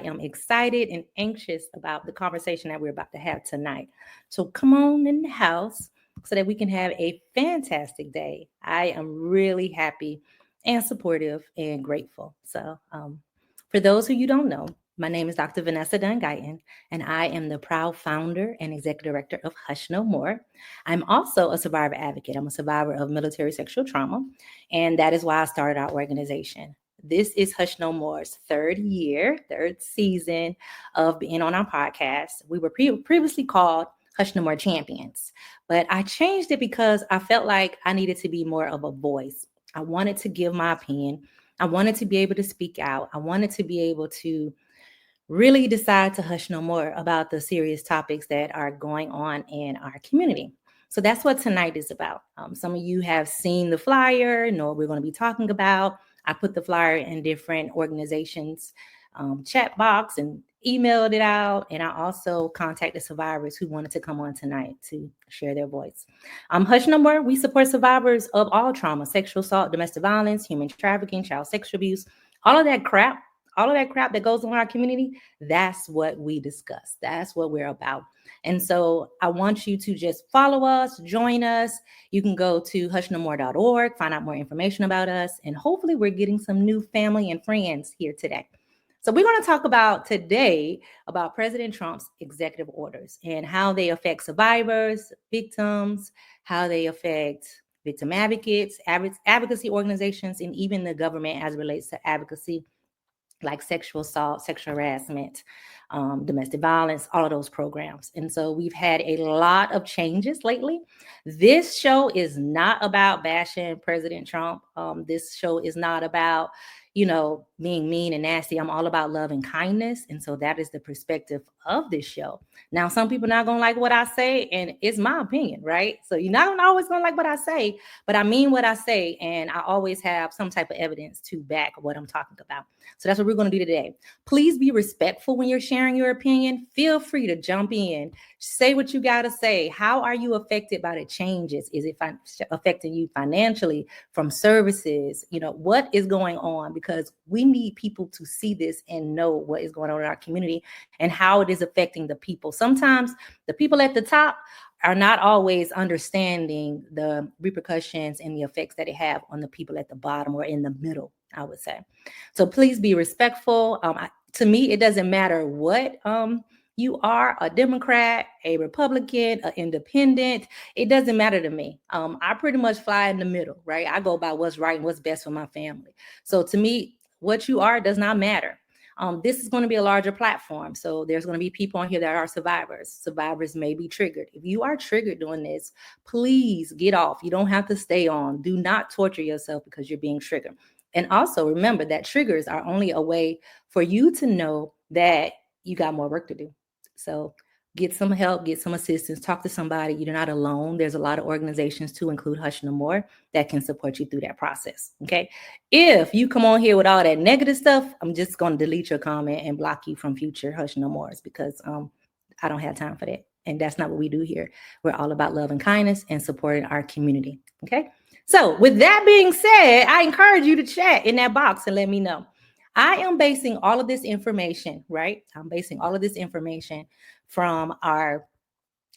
am excited and anxious about the conversation that we're about to have tonight. So come on in the house so that we can have a fantastic day. I am really happy and supportive and grateful. So for those who you don't know, my name is Dr. Vanessa Guyton, and I am the proud founder and executive director of Hush No More. I'm also a survivor advocate. I'm a survivor of military sexual trauma, and that is why I started our organization. This is Hush No More's third season of being on our podcast. We were previously called Hush No More Champions, but I changed it because I felt like I needed to be more of a voice. I wanted to give my opinion. I wanted to be able to speak out. I wanted to be able to really decide to hush no more about the serious topics that are going on in our community. So that's what tonight is about. Some of you have seen the flyer, know what we're going to be talking about. I put the flyer in different organizations' chat box and emailed it out. And I also contacted survivors who wanted to come on tonight to share their voice. Hush No More, we support survivors of all trauma, sexual assault, domestic violence, human trafficking, child sexual abuse, all of that crap that goes on in our community. That's what we discuss. That's what we're about. And so I want you to just follow us, join us. You can go to hushnomore.org, find out more information about us. And hopefully we're getting some new family and friends here today. So we're going to talk about today about President Trump's executive orders and how they affect survivors, victims, how they affect victim advocates, advocacy organizations, and even the government as it relates to advocacy, like sexual assault, sexual harassment, domestic violence, all of those programs. And so we've had a lot of changes lately. This show is not about bashing President Trump. This show is not about, being mean and nasty. I'm all about love and kindness. And so that is the perspective of this show. Now, some people are not going to like what I say, and it's my opinion, right? So you're not always going to like what I say, but I mean what I say. And I always have some type of evidence to back what I'm talking about. So that's what we're going to do today. Please be respectful when you're sharing your opinion. Feel free to jump in. Say what you got to say. How are you affected by the changes? Is it affecting you financially, from services? What is going on? Because we need people to see this and know what is going on in our community and how it is affecting the people. Sometimes the people at the top are not always understanding the repercussions and the effects that it have on the people at the bottom or in the middle, I would say. So please be respectful. To me, it doesn't matter what you are, a Democrat, a Republican, an independent. It doesn't matter to me. I pretty much fly in the middle, right? I go by what's right and what's best for my family. So to me, what you are does not matter. This is going to be a larger platform. So there's going to be people on here that are survivors. Survivors may be triggered. If you are triggered doing this, please get off. You don't have to stay on. Do not torture yourself because you're being triggered. And also remember that triggers are only a way for you to know that you got more work to do. So get some help, get some assistance, talk to somebody. You're not alone. There's a lot of organizations, to include Hush No More, that can support you through that process. Okay. If you come on here with all that negative stuff, I'm just going to delete your comment and block you from future Hush No Mores, because I don't have time for that. And that's not what we do here. We're all about love and kindness and supporting our community. Okay. So with that being said, I encourage you to chat in that box and let me know. I am basing all of this information, right? I'm basing all of this information from our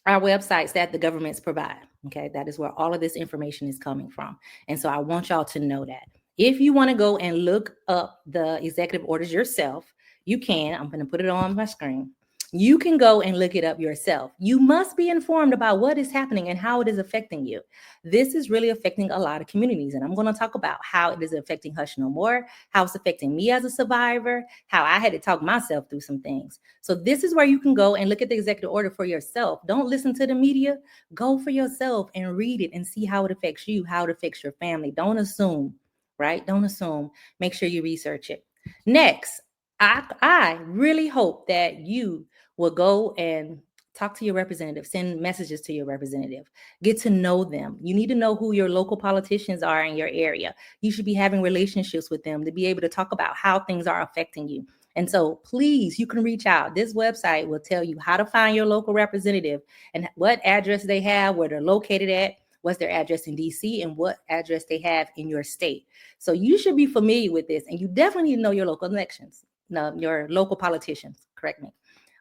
websites that the governments provide. Okay, that is where all of this information is coming from. And so I want y'all to know that. If you want to go and look up the executive orders yourself, you can. I'm going to put it on my screen. You can go and look it up yourself. You must be informed about what is happening and how it is affecting you. This is really affecting a lot of communities. And I'm going to talk about how it is affecting Hush No More, how it's affecting me as a survivor, how I had to talk myself through some things. So this is where you can go and look at the executive order for yourself. Don't listen to the media. Go for yourself and read it and see how it affects you, how it affects your family. Don't assume, right? Don't assume. Make sure you research it. Next, I really hope that you will go and talk to your representative, send messages to your representative, get to know them. You need to know who your local politicians are in your area. You should be having relationships with them to be able to talk about how things are affecting you. And so please, you can reach out. This website will tell you how to find your local representative and what address they have, where they're located at, what's their address in DC, and what address they have in your state. So you should be familiar with this, and you definitely need to know your local elections. no, your local politicians, correct me.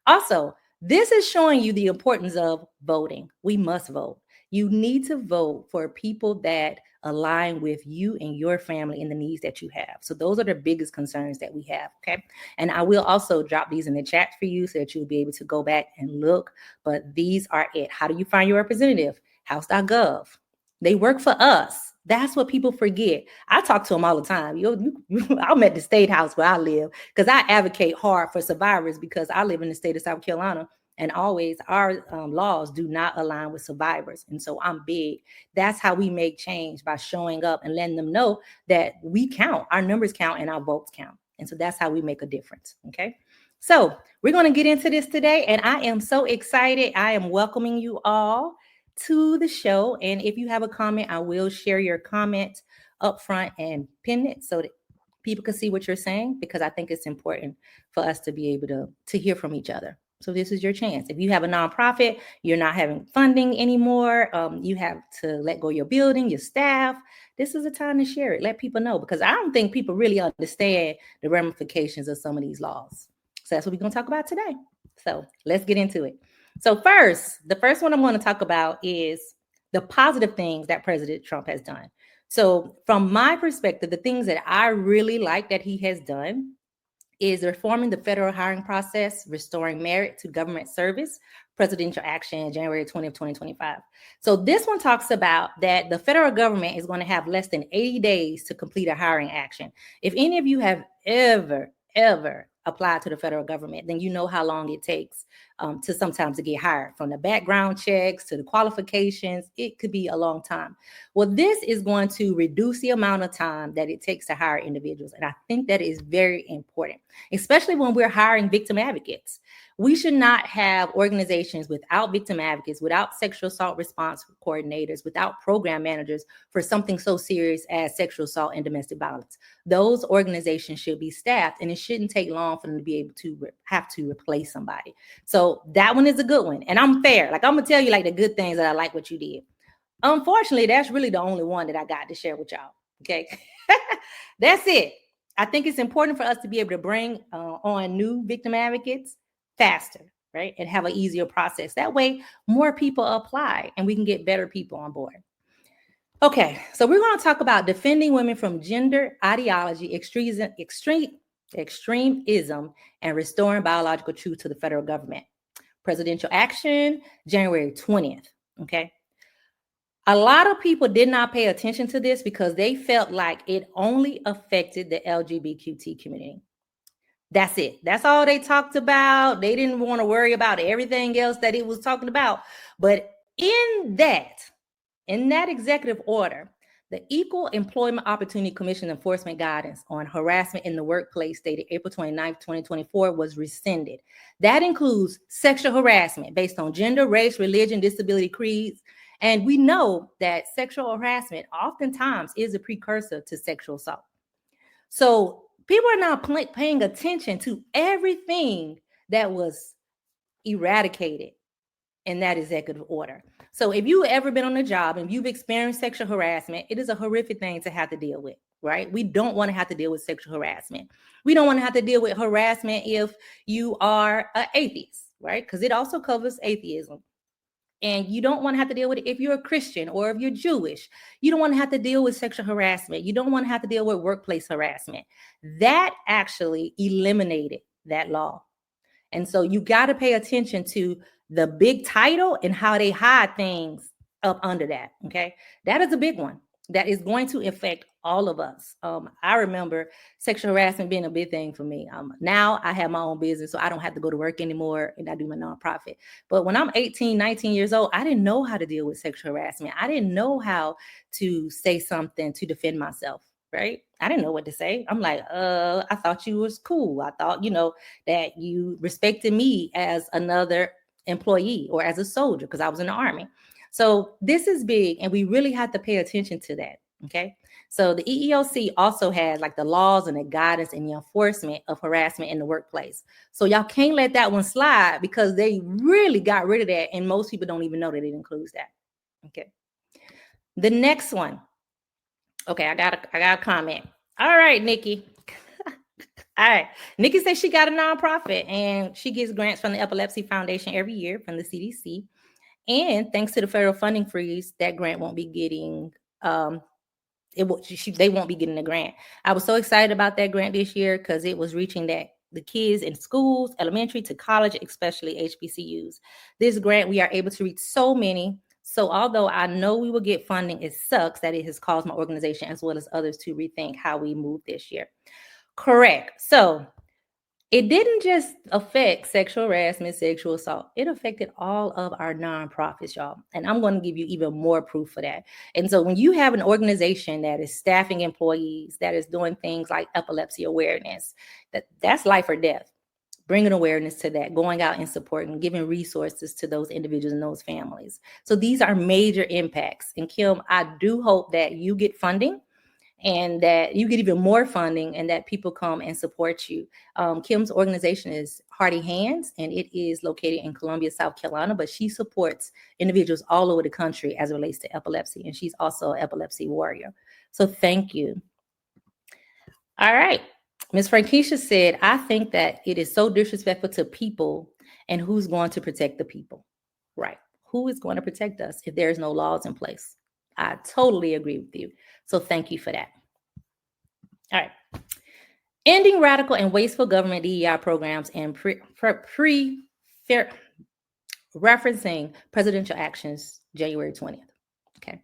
Also, this is showing you the importance of voting. We must vote. You need to vote for people that align with you and your family and the needs that you have. So those are the biggest concerns that we have. Okay. And I will also drop these in the chat for you so that you'll be able to go back and look. But these are it. How do you find your representative? House.gov. They work for us. That's what people forget. I talk to them all the time. I'm at the state house where I live because I advocate hard for survivors because I live in the state of South Carolina and always our laws do not align with survivors. And so I'm big. That's how we make change, by showing up and letting them know that we count, our numbers count and our votes count. And so that's how we make a difference. Okay. So we're going to get into this today. And I am so excited. I am welcoming you all to the show. And if you have a comment, I will share your comment up front and pin it so that people can see what you're saying, because I think it's important for us to be able to hear from each other. So this is your chance. If you have a nonprofit, you're not having funding anymore, you have to let go of your building, your staff, this is a time to share it. Let people know, because I don't think people really understand the ramifications of some of these laws. So that's what we're going to talk about today. So let's get into it. So the first one I'm going to talk about is the positive things that President Trump has done. So from my perspective, the things that I really like that he has done is reforming the federal hiring process, restoring merit to government service, presidential action, January 20th, 2025. So this one talks about that the federal government is going to have less than 80 days to complete a hiring action. If any of you have ever applied to the federal government, then you know how long it takes to sometimes to get hired. From the background checks to the qualifications, it could be a long time. Well, this is going to reduce the amount of time that it takes to hire individuals. And I think that is very important, especially when we're hiring victim advocates. We should not have organizations without victim advocates, without sexual assault response coordinators, without program managers for something so serious as sexual assault and domestic violence. Those organizations should be staffed, and it shouldn't take long for them to be able to have to replace somebody. So that one is a good one. And I'm fair. Like, I'm going to tell you like the good things that I like what you did. Unfortunately, that's really the only one that I got to share with y'all. Okay. That's it. I think it's important for us to be able to bring on new victim advocates faster, right? And have an easier process. That way, more people apply and we can get better people on board. Okay, so we're going to talk about defending women from gender ideology, extremism, and restoring biological truth to the federal government. Presidential action, January 20th. Okay. A lot of people did not pay attention to this because they felt like it only affected the LGBTQ community. That's it. That's all they talked about. They didn't want to worry about everything else that it was talking about. But in that executive order, the Equal Employment Opportunity Commission enforcement guidance on harassment in the workplace dated April 29th, 2024 was rescinded. That includes sexual harassment based on gender, race, religion, disability, creeds. And we know that sexual harassment oftentimes is a precursor to sexual assault. So people are now paying attention to everything that was eradicated in that executive order. So if you've ever been on a job and you've experienced sexual harassment, it is a horrific thing to have to deal with, right? We don't want to have to deal with sexual harassment. We don't want to have to deal with harassment if you are an atheist, right? Because it also covers atheism. And you don't want to have to deal with it if you're a Christian or if you're Jewish. You don't want to have to deal with sexual harassment. You don't want to have to deal with workplace harassment. That actually eliminated that law. And so you got to pay attention to the big title and how they hide things up under that. Okay. That is a big one that is going to affect all of us. I remember sexual harassment being a big thing for me. Now I have my own business, so I don't have to go to work anymore and I do my nonprofit. But when I'm 18, 19 years old, I didn't know how to deal with sexual harassment. I didn't know how to say something to defend myself. Right? I didn't know what to say. I'm like, I thought you was cool. I thought, that you respected me as another employee or as a soldier because I was in the Army. So this is big and we really have to pay attention to that. Okay. So the EEOC also has like the laws and the guidance and the enforcement of harassment in the workplace. So y'all can't let that one slide because they really got rid of that. And most people don't even know that it includes that. Okay. The next one. Okay, I got a comment. All right, Nikki. All right. Nikki says she got a nonprofit and she gets grants from the Epilepsy Foundation every year from the CDC. And thanks to the federal funding freeze, that grant won't be getting they won't be getting a grant. I was so excited about that grant this year because it was reaching the kids in schools, elementary to college, especially HBCUs. This grant, we are able to reach so many. So although I know we will get funding, it sucks that it has caused my organization as well as others to rethink how we move this year. Correct. So it didn't just affect sexual harassment, sexual assault. It affected all of our nonprofits, y'all. And I'm going to give you even more proof for that. And so when you have an organization that is staffing employees, that is doing things like epilepsy awareness, that's life or death. Bringing awareness to that, going out and supporting, giving resources to those individuals and those families. So these are major impacts. And Kim, I do hope that you get funding and that you get even more funding and that people come and support you. Kim's organization is Hearty Hands, and it is located in Columbia, South Carolina, but she supports individuals all over the country as it relates to epilepsy, and she's also an epilepsy warrior. So thank you. All right. Ms. Frankisha said, I think that it is so disrespectful to people, and who's going to protect the people? Right. Who is going to protect us if there's no laws in place? I totally agree with you. So thank you for that. All right. Ending radical and wasteful government DEI programs and referencing presidential actions, January 20th. Okay.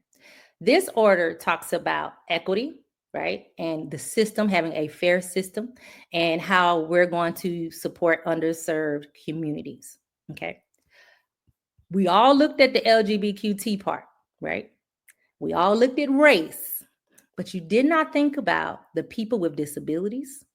This order talks about equity, right? And the system, having a fair system, and how we're going to support underserved communities. Okay. We all looked at the LGBTQ part, right? We all looked at race, but you did not think about the people with disabilities,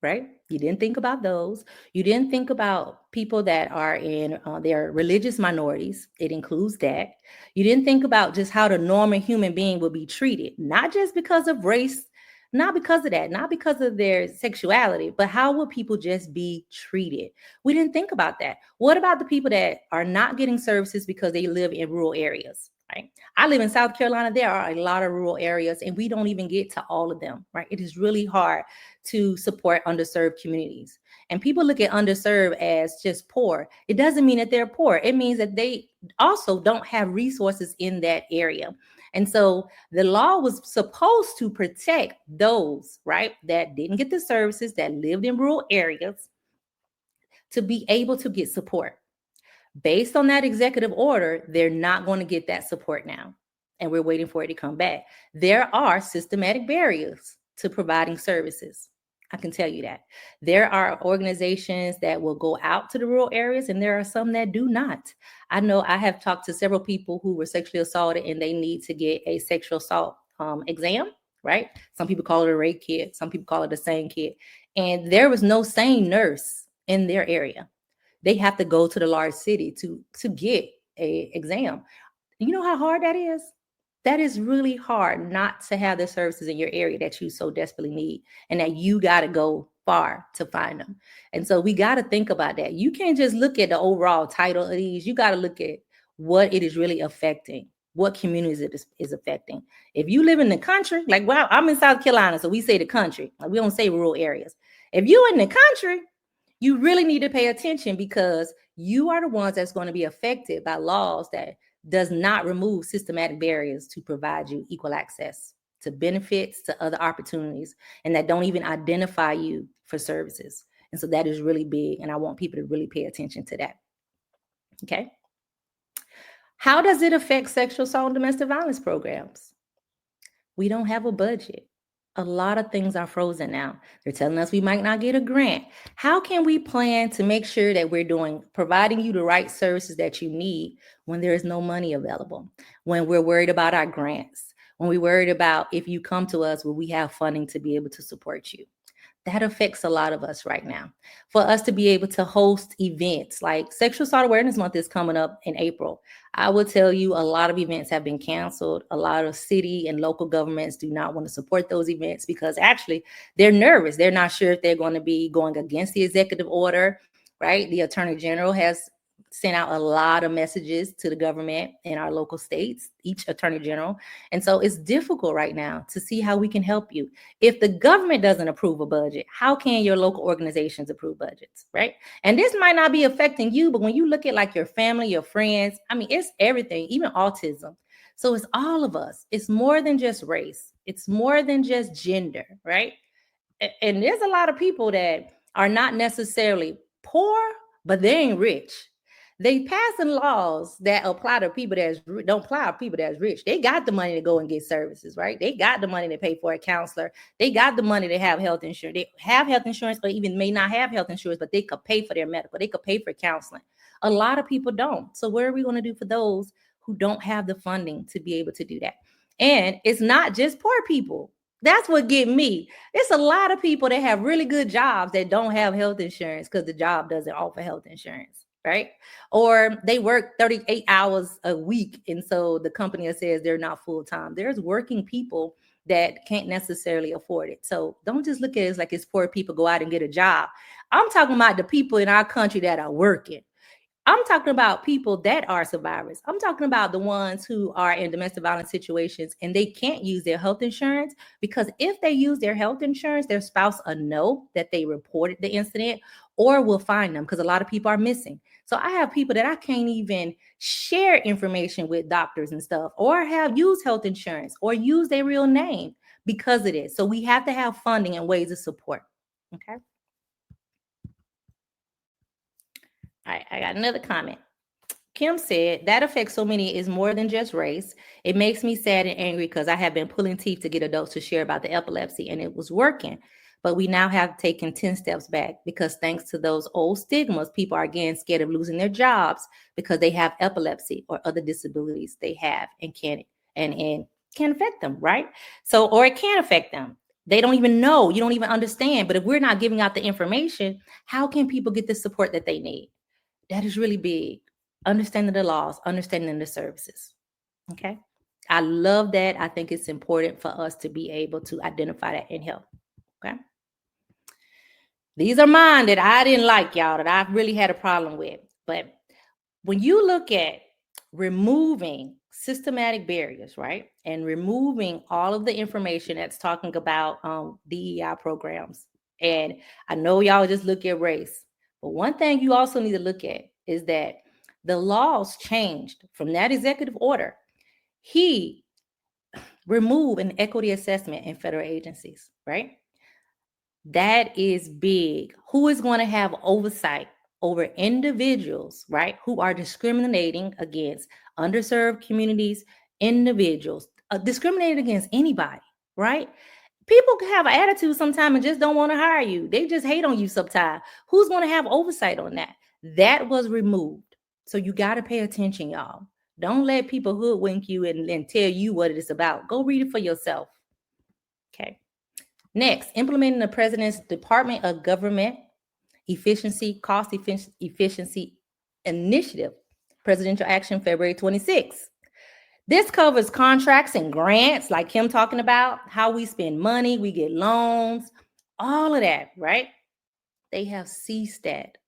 right? You didn't think about those. You didn't think about people that are in their religious minorities. It includes that. You didn't think about just how the normal human being will be treated, not just because of race, not because of that, not because of their sexuality, but how will people just be treated? We didn't think about that. What about the people that are not getting services because they live in rural areas? Right. I live in South Carolina. There are a lot of rural areas and we don't even get to all of them. Right. It is really hard to support underserved communities. And people look at underserved as just poor. It doesn't mean that they're poor. It means that they also don't have resources in that area. And so the law was supposed to protect those, right, that didn't get the services, that lived in rural areas, to be able to get support. Based on that executive order, they're not going to get that support now. And we're waiting for it to come back. There are systematic barriers to providing services. I can tell you that. There are organizations that will go out to the rural areas, and there are some that do not. I know I have talked to several people who were sexually assaulted and they need to get a sexual assault exam, right? Some people call it a rape kit. Some people call it a SANE kit. And there was no SANE nurse in their area. They have to go to the large city to get an exam. You know how hard that is? That is really hard not to have the services in your area that you so desperately need and that you got to go far to find them. And so we got to think about that. You can't just look at the overall title of these. You got to look at what it is really affecting, what communities it is affecting. If you live in the country, like, well, I'm in South Carolina, so we say the country. Like, we don't say rural areas. If you're in the country, you really need to pay attention because you are the ones that's going to be affected by laws that does not remove systematic barriers to provide you equal access to benefits, to other opportunities, and that don't even identify you for services. And so that is really big. And I want people to really pay attention to that. Okay. How does it affect sexual assault and domestic violence programs? We don't have a budget. A lot of things are frozen now. They're telling us we might not get a grant. How can we plan to make sure that we're providing you the right services that you need when there is no money available, when we're worried about our grants, when we're worried about if you come to us, will we have funding to be able to support you? That affects a lot of us right now. For us to be able to host events like Sexual Assault Awareness Month is coming up in April. I will tell you a lot of events have been canceled. A lot of city and local governments do not want to support those events because actually they're nervous. They're not sure if they're going to be going against the executive order, right? The Attorney General has sent out a lot of messages to the government in our local states, each attorney general. And so it's difficult right now to see how we can help you. If the government doesn't approve a budget, how can your local organizations approve budgets, right? And this might not be affecting you, but when you look at like your family, your friends, I mean, it's everything, even autism. So it's all of us. It's more than just race. It's more than just gender, right? And there's a lot of people that are not necessarily poor, but they ain't rich. They passing laws that apply to people that don't apply to people that's rich. They got the money to go and get services, right? They got the money to pay for a counselor. They got the money to have health insurance. They have health insurance, or even may not have health insurance, but they could pay for their medical. They could pay for counseling. A lot of people don't. So what are we going to do for those who don't have the funding to be able to do that? And it's not just poor people. That's what get me. It's a lot of people that have really good jobs that don't have health insurance because the job doesn't offer health insurance, right? Or they work 38 hours a week, and so the company says they're not full-time. There's working people that can't necessarily afford it. So don't just look at it as like it's poor people go out and get a job. I'm talking about the people in our country that are working. I'm talking about people that are survivors. I'm talking about the ones who are in domestic violence situations and they can't use their health insurance, because if they use their health insurance, their spouse will know that they reported the incident or will find them, because a lot of people are missing. So I have people that I can't even share information with, doctors and stuff, or have used health insurance or use their real name because of this. So we have to have funding and ways of support. Okay. All right, I got another comment. Kim said, that affects so many is more than just race. It makes me sad and angry because I have been pulling teeth to get adults to share about the epilepsy, and it was working. But we now have taken 10 steps back because thanks to those old stigmas, people are again scared of losing their jobs because they have epilepsy or other disabilities they have and can affect them, right? So, or it can affect them. They don't even know. You don't even understand. But if we're not giving out the information, how can people get the support that they need? That is really big. Understanding the laws, understanding the services. Okay. I love that. I think it's important for us to be able to identify that and help. Okay. These are mine that I didn't like, y'all, that I really had a problem with. But when you look at removing systematic barriers, right, and removing all of the information that's talking about DEI programs, and I know y'all just look at race, but one thing you also need to look at is that the laws changed from that executive order. He removed an equity assessment in federal agencies, right? That is big. Who is going to have oversight over individuals, right, who are discriminating against underserved communities, individuals, discriminating against anybody, right? People can have an attitude sometimes and just don't want to hire you. They just hate on you sometimes. Who's going to have oversight on that? That was removed. So you got to pay attention, y'all. Don't let people hoodwink you and tell you what it is about. Go read it for yourself. Okay. Next, implementing the President's Department of Government Efficiency, Cost Efficiency Initiative, Presidential Action, February 26. This covers contracts and grants, like Kim talking about, how we spend money, we get loans, all of that, right? They have ceased that.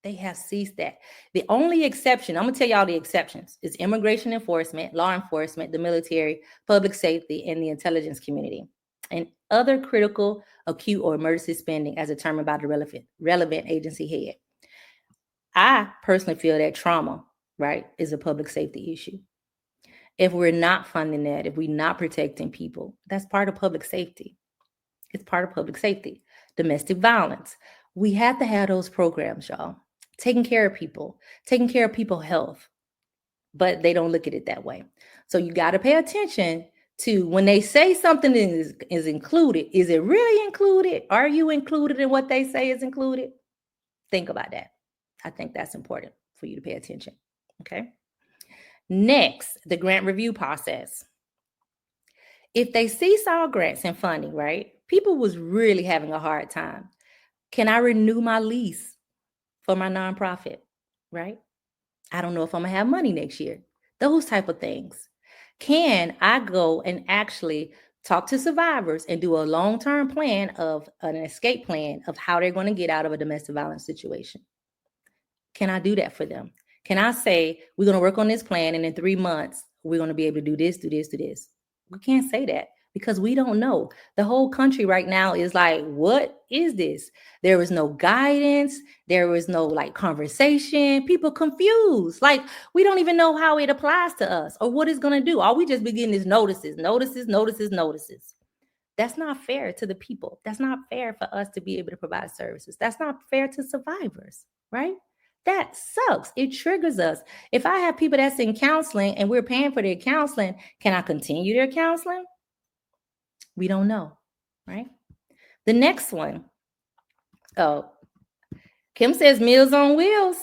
They have ceased that. The only exception, I'm going to tell y'all the exceptions, is immigration enforcement, law enforcement, the military, public safety, and the intelligence community, and other critical, acute, or emergency spending as determined by the relevant agency head. I personally feel that trauma, right, is a public safety issue. If we're not funding that, if we're not protecting people, that's part of public safety. It's part of public safety. Domestic violence. We have to have those programs, y'all. Taking care of people, taking care of people's health, but they don't look at it that way. So you got to pay attention to when they say something is included. Is it really included? Are you included in what they say is included? Think about that. I think that's important for you to pay attention. Okay. Next, the grant review process. If they seesaw grants and funding, right, people was really having a hard time. Can I renew my lease for my nonprofit, right? I don't know if I'm gonna have money next year. Those type of things. Can I go and actually talk to survivors and do a long-term plan of an escape plan of how they're going to get out of a domestic violence situation? Can I do that for them? Can I say we're going to work on this plan and in 3 months we're going to be able to do this, do this, do this? We can't say that because we don't know. The whole country right now is like, what is this? There is no guidance. There is no like conversation. People confused. Like we don't even know how it applies to us or what it's going to do. All we just be getting is notices, notices, notices, notices. That's not fair to the people. That's not fair for us to be able to provide services. That's not fair to survivors, right? That sucks. It triggers us. If I have people that's in counseling and we're paying for their counseling, can I continue their counseling? We don't know, right? The next one. Oh, Kim says Meals on Wheels.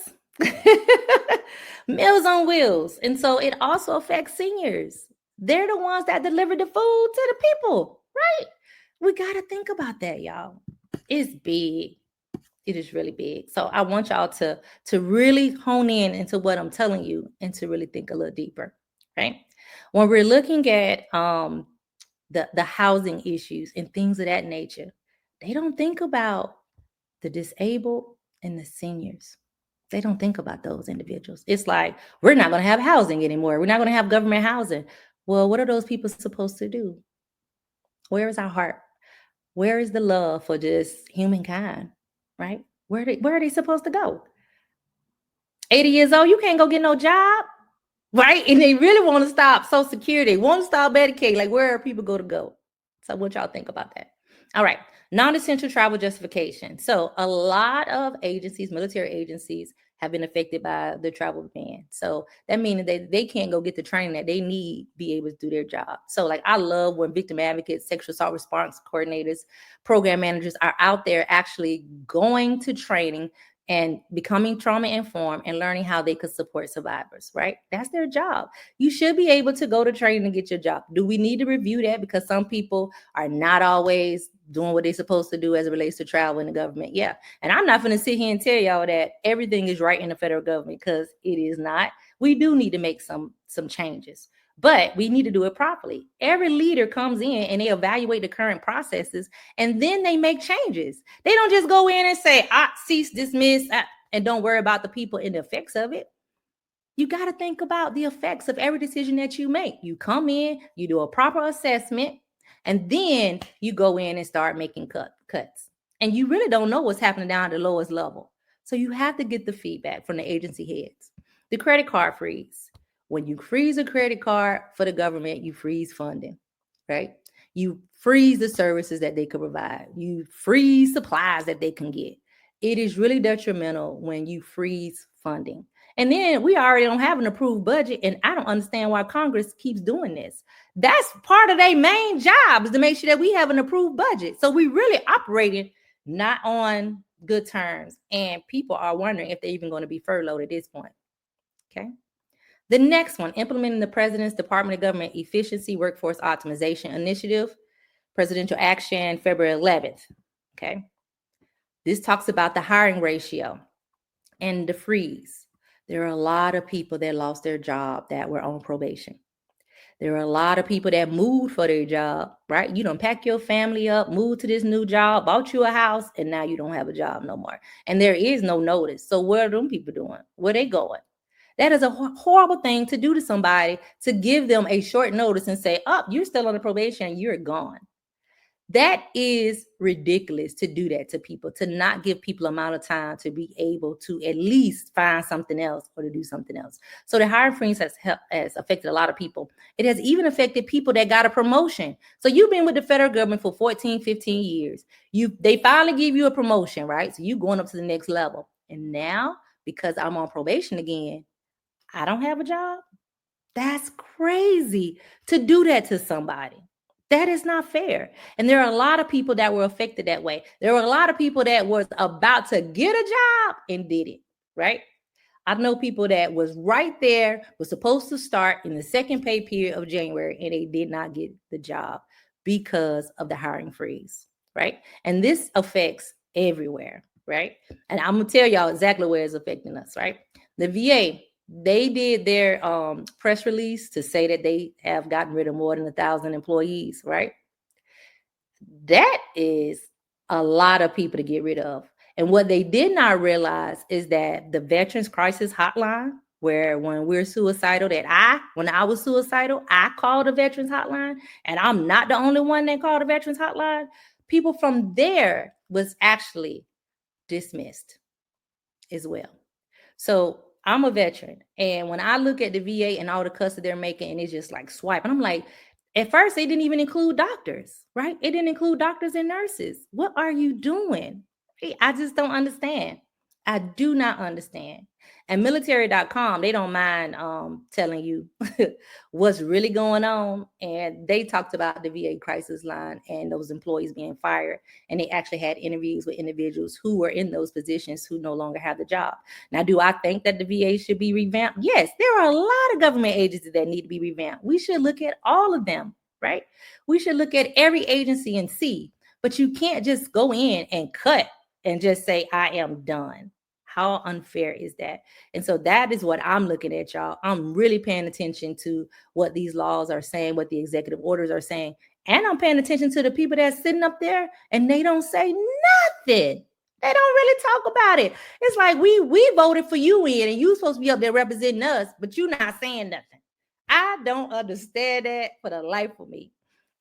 Meals on Wheels. And so it also affects seniors. They're the ones that deliver the food to the people, right? We got to think about that, y'all. It's big. It is really big. So I want y'all to really hone in into what I'm telling you and to really think a little deeper, right? When we're looking at the housing issues and things of that nature, they don't think about the disabled and the seniors. They don't think about those individuals. It's like, we're not going to have housing anymore. We're not going to have government housing. Well, what are those people supposed to do? Where is our heart? Where is the love for just humankind, right? Where are they supposed to go? 80 years old, you can't go get no job, right? And they really want to stop Social Security, want to stop Medicaid. Like, where are people go to go? So what y'all think about that? All right. Non-essential travel justification. So a lot of agencies, military agencies, have been affected by the travel ban. So that means that they can't go get the training that they need to be able to do their job. So like, I love when victim advocates, sexual assault response coordinators, program managers are out there actually going to training and becoming trauma informed and learning how they could support survivors, right? That's their job. You should be able to go to training and get your job. Do we need to review that? Because some people are not always doing what they're supposed to do as it relates to travel in the government. Yeah. And I'm not going to sit here and tell y'all that everything is right in the federal government, because it is not. We do need to make some changes, but we need to do it properly. Every leader comes in and they evaluate the current processes and then they make changes. They don't just go in and say, cease, dismiss, and don't worry about the people and the effects of it. You got to think about the effects of every decision that you make. You come in, you do a proper assessment, and then you go in and start making cuts. And you really don't know what's happening down at the lowest level. So you have to get the feedback from the agency heads. The credit card freeze. When you freeze a credit card for the government, you freeze funding, right? You freeze the services that they could provide. You freeze supplies that they can get. It is really detrimental when you freeze funding. And then we already don't have an approved budget, and I don't understand why Congress keeps doing this. That's part of their main job, is to make sure that we have an approved budget. So we really operating not on good terms, and people are wondering if they're even going to be furloughed at this point. Okay. The next one, implementing the President's Department of Government Efficiency Workforce Optimization Initiative, Presidential Action, February 11th. Okay. This talks about the hiring ratio and the freeze. There are a lot of people that lost their job that were on probation. There are a lot of people that moved for their job, right? You don't pack your family up, move to this new job, bought you a house, and now you don't have a job no more. And there is no notice. So what are them people doing? Where they going? That is a horrible thing to do to somebody, to give them a short notice and say, you're still on the probation, you're gone. That is ridiculous to do that to people, to not give people amount of time to be able to at least find something else or to do something else. So the hiring freeze has affected a lot of people. It has even affected people that got a promotion. So you've been with the federal government for 14, 15 years. They finally give you a promotion, right? So you're going up to the next level. And now, because I'm on probation again, I don't have a job. That's crazy to do that to somebody. That is not fair. And there are a lot of people that were affected that way. There were a lot of people that was about to get a job and did it, right? I know people that was right there, was supposed to start in the second pay period of January, and they did not get the job because of the hiring freeze, right? And this affects everywhere, right? And I'm going to tell y'all exactly where it's affecting us, right? The VA, they did their press release to say that they have gotten rid of more than 1,000 employees, right? That is a lot of people to get rid of. And what they did not realize is that the Veterans Crisis Hotline, where when we're suicidal, when I was suicidal, I called the veterans hotline, and I'm not the only one that called the veterans hotline. People from there was actually dismissed as well. So I'm a veteran, and when I look at the VA and all the cuts that they're making, and it's just like swipe, and I'm like, at first they didn't even include doctors, right? It didn't include doctors and nurses. What are you doing? I just don't understand. I do not understand. And military.com, they don't mind telling you what's really going on. And they talked about the VA crisis line and those employees being fired. And they actually had interviews with individuals who were in those positions who no longer have the job. Now, do I think that the VA should be revamped? Yes, there are a lot of government agencies that need to be revamped. We should look at all of them, right? We should look at every agency and see. But you can't just go in and cut and just say, I am done. How unfair is that? And so that is what I'm looking at, y'all. I'm really paying attention to what these laws are saying, what the executive orders are saying. And I'm paying attention to the people that's sitting up there and they don't say nothing. They don't really talk about it. It's like we voted for you in, and you supposed to be up there representing us, but you're not saying nothing. I don't understand that for the life of me.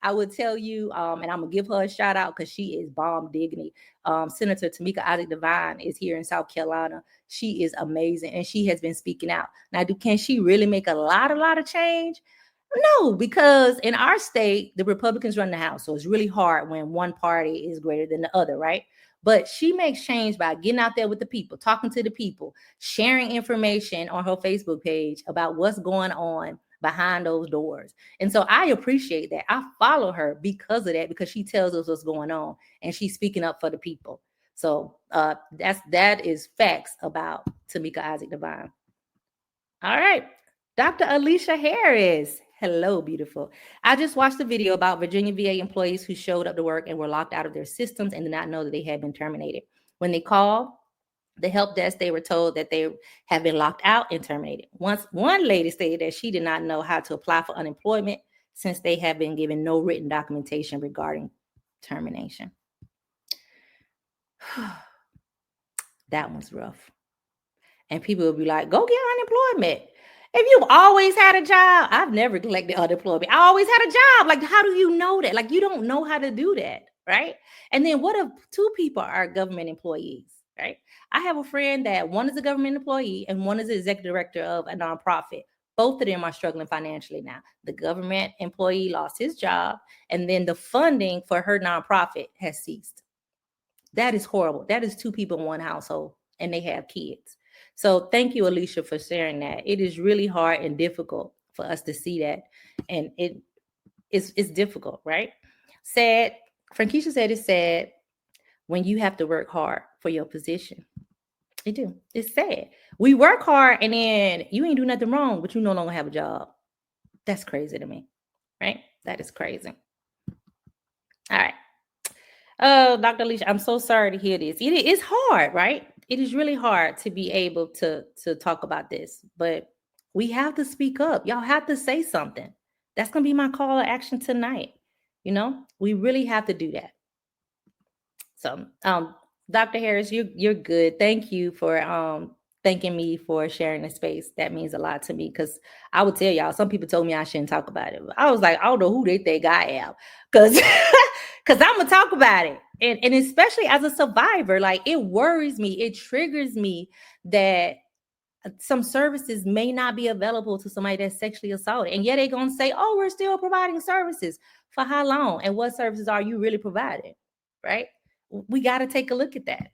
I would tell you, and I'm gonna give her a shout out because she is bomb diggity. Senator Tamika Isaac Devine is here in South Carolina. She is amazing, and she has been speaking out. Now, can she really make a lot of change? No, because in our state, the Republicans run the House, so it's really hard when one party is greater than the other, right? But she makes change by getting out there with the people, talking to the people, sharing information on her Facebook page about what's going on behind those doors. And so I appreciate that. I follow her because of that, because she tells us what's going on and she's speaking up for the people. So that is facts about Tamika Isaac Devine. All right. Dr. Alicia Harris. Hello, beautiful. I just watched a video about Virginia VA employees who showed up to work and were locked out of their systems and did not know that they had been terminated. When they called the help desk, they were told that they have been locked out and terminated. Once one lady stated that she did not know how to apply for unemployment since they have been given no written documentation regarding termination. That one's rough. And people will be like, go get unemployment. If you've always had a job, I've never collected unemployment. I always had a job. Like, how do you know that? Like, you don't know how to do that, right? And then what if two people are government employees, right? I have a friend that one is a government employee and one is the executive director of a nonprofit. Both of them are struggling financially now. The government employee lost his job, and then the funding for her nonprofit has ceased. That is horrible. That is two people in one household, and they have kids. So thank you, Alicia, for sharing that. It is really hard and difficult for us to see that. And it's difficult, right? Sad. Frankisha said it's sad when you have to work hard for your position. It do. It's sad. We work hard and then you ain't do nothing wrong, but you no longer have a job. That's crazy to me, right? That is crazy. All right. Dr. Alicia, I'm so sorry to hear this. It is hard, right? It is really hard to be able to talk about this, but we have to speak up. Y'all have to say something. That's going to be my call to action tonight. You know, we really have to do that. So, Dr. Harris, you're good. Thank you for thanking me for sharing the space. That means a lot to me, because I would tell y'all, some people told me I shouldn't talk about it. I was like, I don't know who they think I am, because I'm gonna talk about it. And especially as a survivor, like, it worries me, it triggers me that some services may not be available to somebody that's sexually assaulted. And yet they're gonna say, oh, we're still providing services. For how long? And what services are you really providing? Right? We got to take a look at that.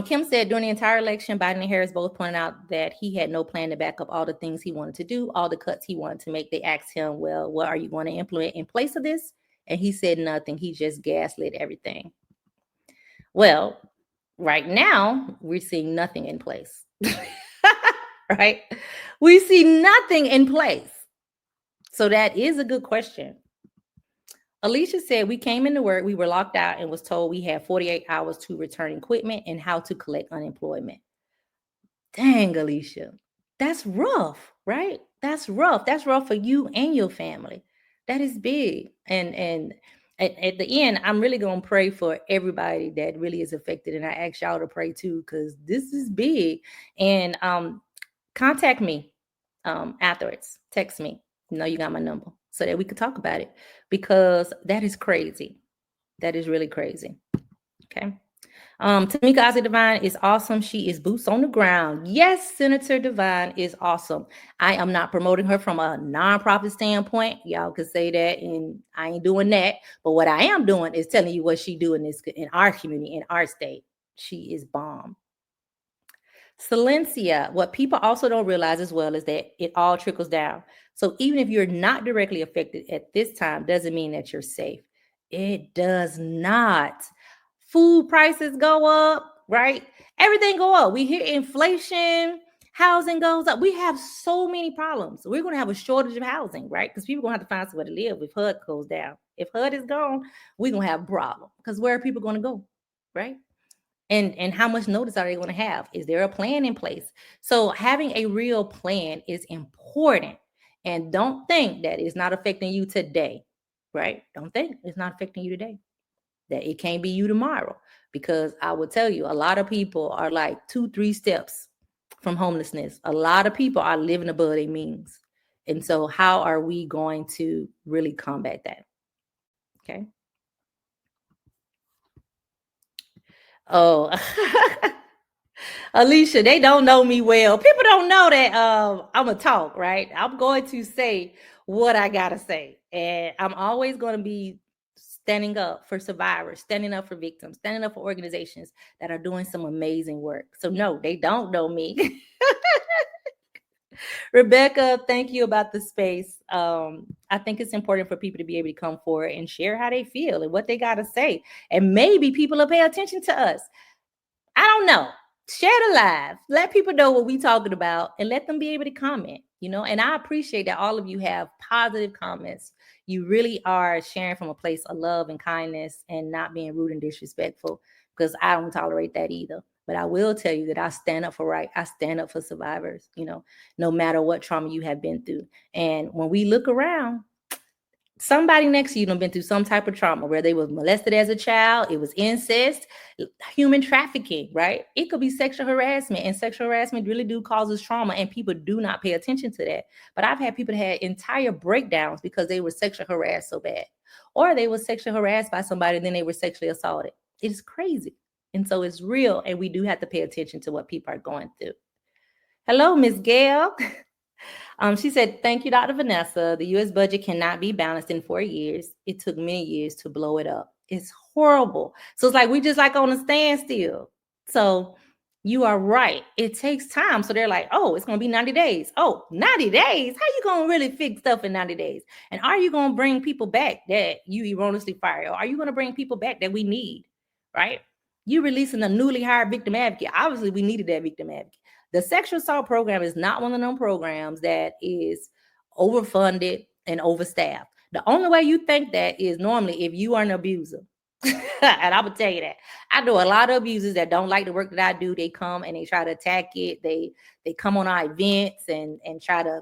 Kim said during the entire election, Biden and Harris both pointed out that he had no plan to back up all the things he wanted to do, all the cuts he wanted to make. They asked him, well, what are you going to implement in place of this? And he said nothing. He just gaslit everything. Well, right now, we're seeing nothing in place. Right? We see nothing in place. So that is a good question. Alicia said, we came into work, we were locked out and was told we had 48 hours to return equipment and how to collect unemployment. Dang, Alicia, that's rough, right? That's rough. That's rough for you and your family. That is big. And at the end, I'm really going to pray for everybody that really is affected. And I ask y'all to pray too, because this is big. And contact me afterwards. Text me. You know, you got my number so that we could talk about it, because that is crazy. That is really crazy. Okay. Tamika Ozzy Divine is awesome. She is boots on the ground. Yes, Senator Divine is awesome. I am not promoting her from a nonprofit standpoint. Y'all could say that, and I ain't doing that. But what I am doing is telling you what she do in our community, in our state. She is bomb. Silencia, what people also don't realize as well is that it all trickles down. So even if you're not directly affected at this time, doesn't mean that you're safe. It does not. Food prices go up, right? Everything go up. We hear inflation, housing goes up. We have so many problems. We're going to have a shortage of housing, right? Because people are going to have to find somewhere to live if HUD goes down. If HUD is gone, we're going to have a problem, because where are people going to go, right? And how much notice are they going to have? Is there a plan in place? So having a real plan is important. And don't think that it's not affecting you today, right? Don't think it's not affecting you today, that it can't be you tomorrow. Because I will tell you, a lot of people are like 2-3 steps from homelessness. A lot of people are living above their means. And so how are we going to really combat that? Okay. Oh, Alicia, they don't know me well. People don't know that I'm a talk, right? I'm going to say what I gotta say. And I'm always going to be standing up for survivors, standing up for victims, standing up for organizations that are doing some amazing work. So no, they don't know me. Rebecca, thank you about the space. I think it's important for people to be able to come forward and share how they feel and what they got to say. And maybe people will pay attention to us. I don't know. Share the live. Let people know what we're talking about and let them be able to comment, you know. And I appreciate that all of you have positive comments. You really are sharing from a place of love and kindness and not being rude and disrespectful, because I don't tolerate that either. But I will tell you that I stand up for right. I stand up for survivors, you know, no matter what trauma you have been through. And when we look around, somebody next to you done been through some type of trauma, where they was molested as a child, it was incest, human trafficking, right? It could be sexual harassment, and sexual harassment really do causes trauma, and people do not pay attention to that. But I've had people that had entire breakdowns because they were sexually harassed so bad, or they were sexually harassed by somebody and then they were sexually assaulted. It is crazy. And so it's real, and we do have to pay attention to what people are going through. Hello, Miss Gail. She said, thank you, Dr. Vanessa. The U.S. budget cannot be balanced in 4 years. It took many years to blow it up. It's horrible. So it's like we just like on a standstill. So you are right. It takes time. So they're like, oh, it's going to be 90 days. Oh, 90 days? How you going to really fix stuff in 90 days? And are you going to bring people back that you erroneously fired? Or are you going to bring people back that we need, right? You releasing a newly hired victim advocate. Obviously, we needed that victim advocate. The sexual assault program is not one of them programs that is overfunded and overstaffed. The only way you think that is normally if you are an abuser. And I would tell you that. I know a lot of abusers that don't like the work that I do. They come and they try to attack it. They come on our events and try to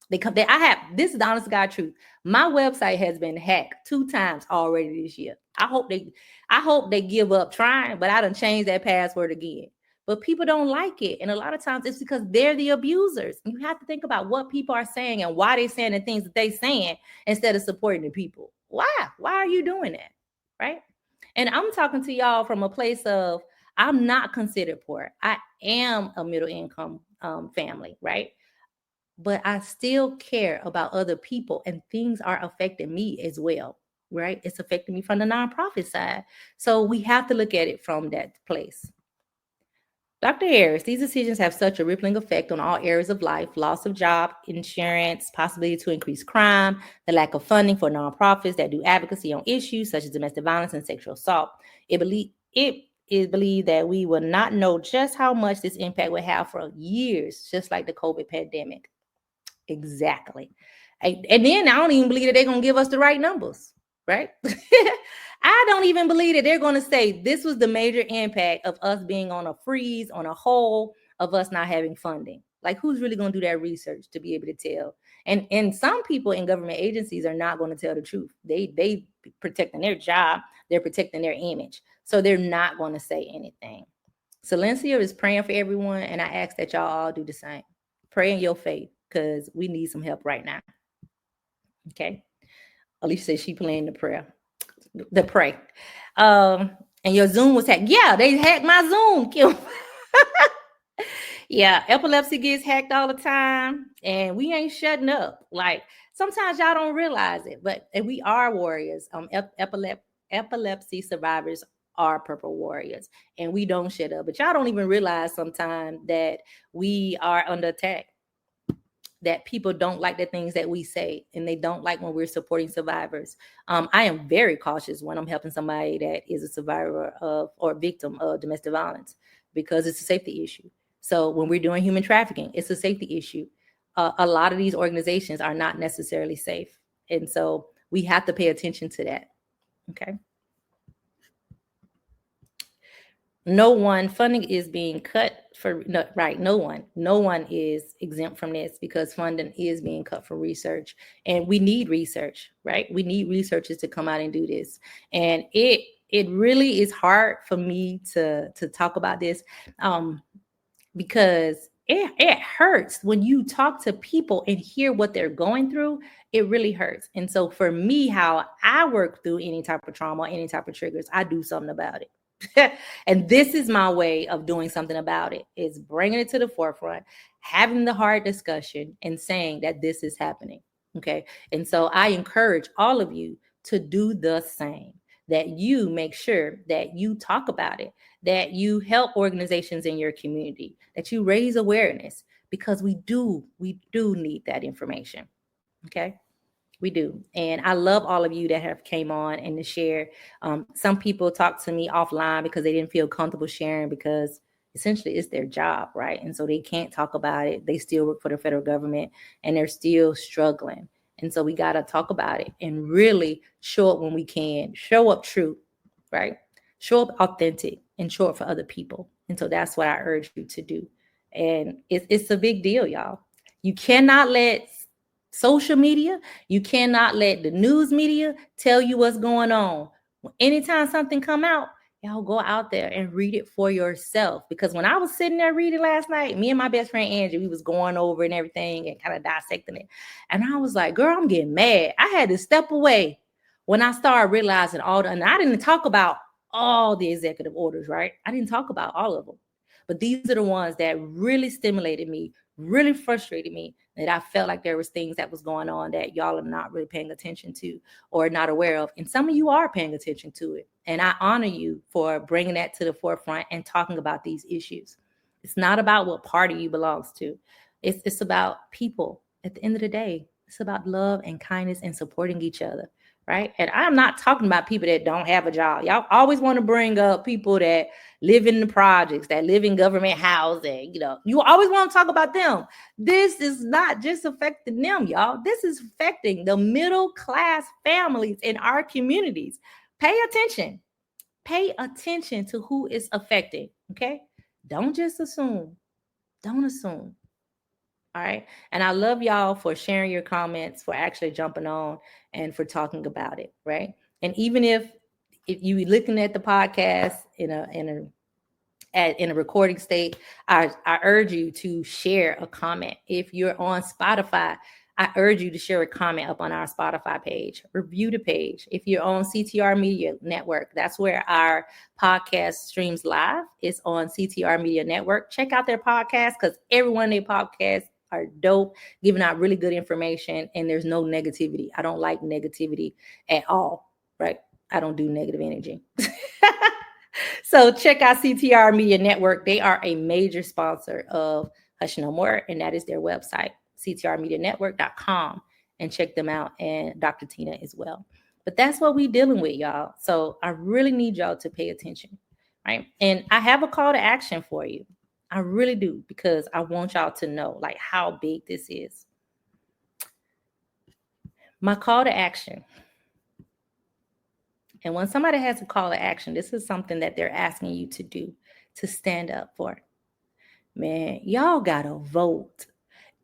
this is the honest to God truth. My website has been hacked 2 times already this year. I hope they give up trying, but I done changed that password again. But people don't like it. And a lot of times it's because they're the abusers. You have to think about what people are saying and why they're saying the things that they're saying instead of supporting the people. Why? Why are you doing that? Right? And I'm talking to y'all from a place of, I'm not considered poor. I am a middle income family, right? But I still care about other people, and things are affecting me as well, right? It's affecting me from the nonprofit side. So we have to look at it from that place. Dr. Harris, these decisions have such a rippling effect on all areas of life: loss of job, insurance, possibility to increase crime, the lack of funding for nonprofits that do advocacy on issues such as domestic violence and sexual assault. It is believed that we will not know just how much this impact will have for years, just like the COVID pandemic. Exactly. And then I don't even believe that they're going to give us the right numbers, right? I don't even believe that they're going to say this was the major impact of us being on a freeze, on a hold, of us not having funding. Like, who's really going to do that research to be able to tell? And some people in government agencies are not going to tell the truth. They protecting their job. They're protecting their image. So they're not going to say anything. Silencia is praying for everyone, and I ask that y'all all do the same. Pray in your faith because we need some help right now. Okay. Alicia says she playing the pray. And your Zoom was hacked. Yeah, they hacked my Zoom, Kim. Yeah, epilepsy gets hacked all the time, and we ain't shutting up. Like sometimes y'all don't realize it, but and we are warriors. Epilepsy survivors are purple warriors, and we don't shut up. But y'all don't even realize sometimes that we are under attack, that people don't like the things that we say, and they don't like when we're supporting survivors. I am very cautious when I'm helping somebody that is a survivor of or victim of domestic violence because it's a safety issue. So when we're doing human trafficking, it's a safety issue. A lot of these organizations are not necessarily safe. And so we have to pay attention to that. Okay. No one funding is being cut for right. No one is exempt from this because funding is being cut for research, and we need research, right? We need researchers to come out and do this, and it really is hard for me to talk about this, because it hurts when you talk to people and hear what they're going through. It really hurts. And so for me, how I work through any type of trauma, any type of triggers, I do something about it. And this is my way of doing something about it, is bringing it to the forefront, having the hard discussion and saying that this is happening. Okay. And so I encourage all of you to do the same, that you make sure that you talk about it, that you help organizations in your community, that you raise awareness, because we do need that information. Okay. We do. And I love all of you that have came on and to share. Some people talk to me offline because they didn't feel comfortable sharing, because essentially it's their job, right? And so they can't talk about it. They still work for the federal government and they're still struggling. And so we got to talk about it and really show up when we can, show up true, right? Show up authentic and show up for other people. And so that's what I urge you to do. And it's a big deal, y'all. You cannot let social media, you cannot let the news media tell you what's going on. Anytime something come out, y'all go out there and read it for yourself. Because when I was sitting there reading last night, me and my best friend Angie, we was going over and everything and kind of dissecting it. And I was like, girl, I'm getting mad. I had to step away when I started realizing and I didn't talk about all the executive orders, right? I didn't talk about all of them. But these are the ones that really stimulated me, really frustrated me, that I felt like there was things that was going on that y'all are not really paying attention to or not aware of. And some of you are paying attention to it. And I honor you for bringing that to the forefront and talking about these issues. It's not about what party you belongs to. It's about people. At the end of the day, it's about love and kindness and supporting each other. Right. And I'm not talking about people that don't have a job. Y'all always want to bring up people that live in the projects, that live in government housing. You always want to talk about them. This is not just affecting them, y'all. This is affecting the middle class families in our communities. Pay attention. Pay attention to who it's affecting. Okay. Don't just assume. Don't assume. All right. And I love y'all for sharing your comments, for actually jumping on and for talking about it. Right. And even if you looking at the podcast in a recording state, I urge you to share a comment. If you're on Spotify, I urge you to share a comment up on our Spotify page, review the page. If you're on CTR Media Network, that's where our podcast streams live. It's on CTR Media Network. Check out their podcast, because everyone in their podcast are dope, giving out really good information, and there's no negativity. I don't like negativity at all, right? I don't do negative energy. So check out CTR Media Network. They are a major sponsor of Hush No More, and that is their website, ctrmedianetwork.com, and check them out, and Dr. Tina as well. But that's what we're dealing with, y'all. So I really need y'all to pay attention, right? And I have a call to action for you. I really do, because I want y'all to know like how big this is. My call to action. And when somebody has a call to action, this is something that they're asking you to do, to stand up for. Man, y'all gotta vote.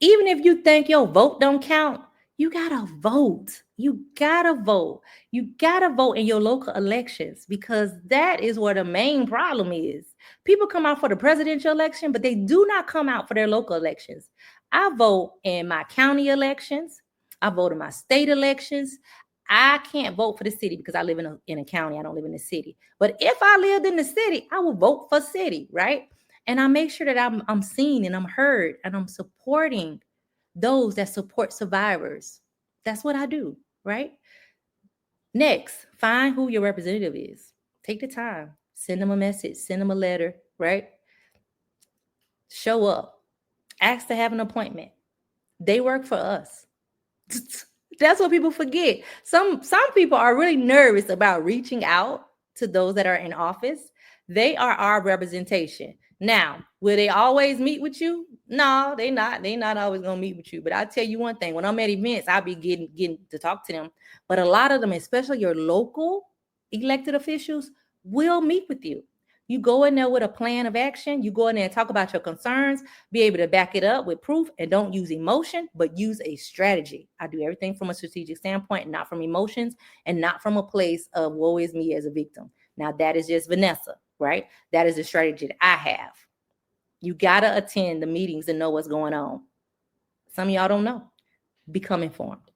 Even if you think your vote don't count, You gotta vote. You gotta vote. You gotta vote in your local elections because that is where the main problem is. People come out for the presidential election, but they do not come out for their local elections. I vote in my county elections. I vote in my state elections. I can't vote for the city because I live in a county. I don't live in the city. But if I lived in the city, I will vote for city, right? And I make sure that I'm seen and I'm heard and I'm supporting those that support survivors. That's what I do, right? Next, find who your representative is. Take the time, send them a message, send them a letter, right? Show up, ask to have an appointment. They work for us. That's what people forget. Some people are really nervous about reaching out to those that are in office. They are our representation. Now, will they always meet with you? No, they not. They not always gonna meet with you. But I'll tell you one thing: when I'm at events, I'll be getting to talk to them. But a lot of them, especially your local elected officials, will meet with you. You go in there with a plan of action. You go in there and talk about your concerns, be able to back it up with proof, and don't use emotion, but use a strategy. I do everything from a strategic standpoint, not from emotions and not from a place of woe is me as a victim. Now, that is just Vanessa, right? That is the strategy that I have. You got to attend the meetings and know what's going on. Some of y'all don't know. Become informed.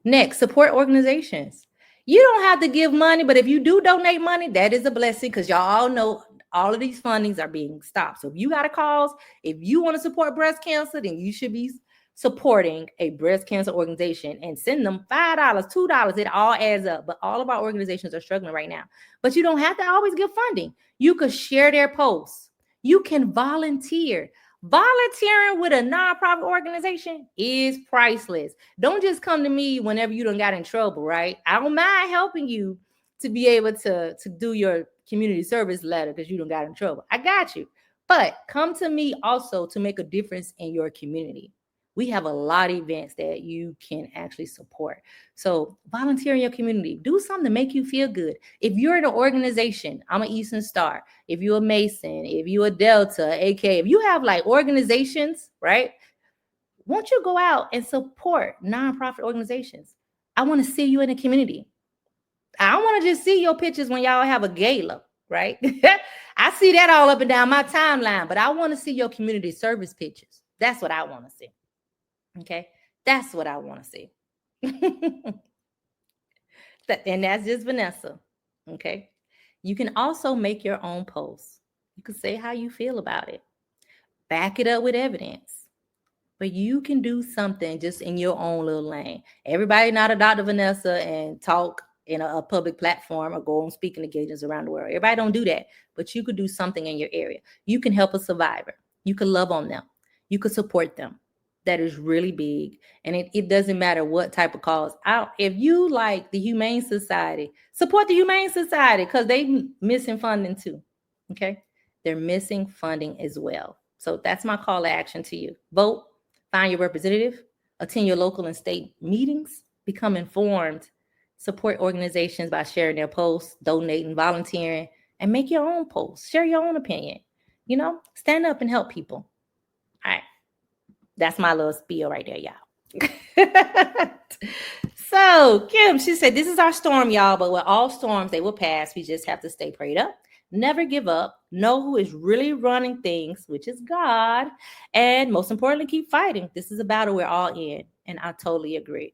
Next, support organizations. You don't have to give money, but if you do donate money, that is a blessing because y'all all know all of these fundings are being stopped. So if you got a cause, if you want to support breast cancer, then you should be supporting a breast cancer organization and send them $5, $2. It all adds up. But all of our organizations are struggling right now. But you don't have to always give funding. You could share their posts. You can volunteer. Volunteering with a nonprofit organization is priceless. Don't just come to me whenever you done got in trouble, right? I don't mind helping you to be able to do your community service letter because you done got in trouble. I got you. But come to me also to make a difference in your community. We have a lot of events that you can actually support. So volunteer in your community. Do something to make you feel good. If you're in an organization, I'm an Eastern Star. If you're a Mason, if you're a Delta, AK, if you have like organizations, right? Won't you go out and support nonprofit organizations? I want to see you in the community. I don't want to just see your pictures when y'all have a gala, right? I see that all up and down my timeline, but I want to see your community service pictures. That's what I want to see. Okay. That's what I want to see. And that's just Vanessa. Okay. You can also make your own posts. You can say how you feel about it, back it up with evidence. But you can do something just in your own little lane. Everybody not a Dr. Vanessa and talk in a public platform or go on speaking engagements around the world. Everybody don't do that. But you could do something in your area. You can help a survivor. You can love on them. You could support them. That is really big. And it doesn't matter what type of cause. If you like the Humane Society, support the Humane Society because they missing funding too. Okay. They're missing funding as well. So that's my call to action to you. Vote, find your representative, attend your local and state meetings, become informed, support organizations by sharing their posts, donating, volunteering, and make your own posts. Share your own opinion. Stand up and help people. All right. That's my little spiel right there, y'all. So Kim, she said, this is our storm, y'all, but with all storms, they will pass. We just have to stay prayed up. Never give up. Know who is really running things, which is God. And most importantly, keep fighting. This is a battle we're all in. And I totally agree.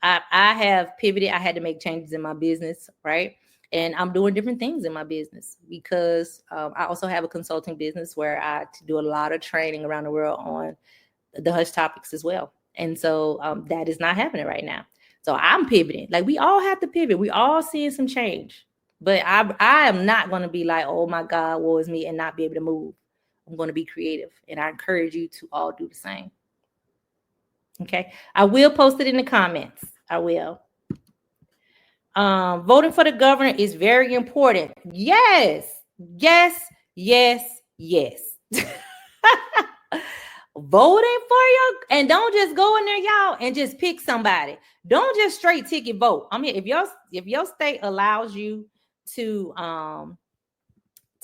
I have pivoted. I had to make changes in my business, right? And I'm doing different things in my business because I also have a consulting business where I do a lot of training around the world on the hush topics as well. And so that is not happening right now. So I'm pivoting. Like we all have to pivot. We all seeing some change. But I am not going to be like, oh my God, woe is me, and not be able to move. I'm going to be creative. And I encourage you to all do the same. Okay. I will post it in the comments. I will. Voting for the governor is very important. Yes. Yes. Yes. Yes. Voting for you, and don't just go in there, y'all, and just pick somebody. Don't just straight ticket vote. I mean, if your state allows you to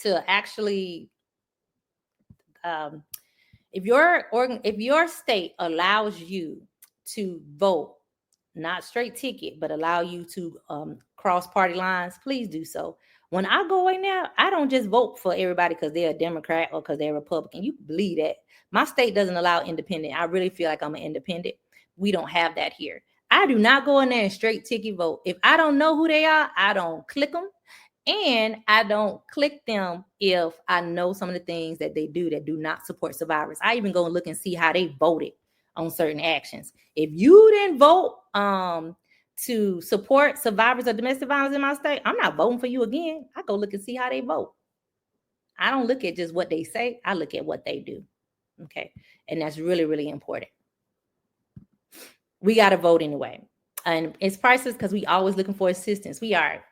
actually if your state allows you to vote not straight ticket, but allow you to cross party lines, please do so. When I go in there, I don't just vote for everybody because they're a Democrat or because they're a Republican. You believe that. My state doesn't allow independent. I really feel like I'm an independent. We don't have that here. I do not go in there and straight ticket vote. If I don't know who they are, I don't click them. And I don't click them if I know some of the things that they do not support survivors. I even go and look and see how they voted on certain actions. If you didn't vote to support survivors of domestic violence in my state, I'm not voting for you again. I go look and see how they vote. I don't look at just what they say. I look at what they do. Okay. And that's really, really important. We got to vote anyway. And it's priceless because we always looking for assistance. We are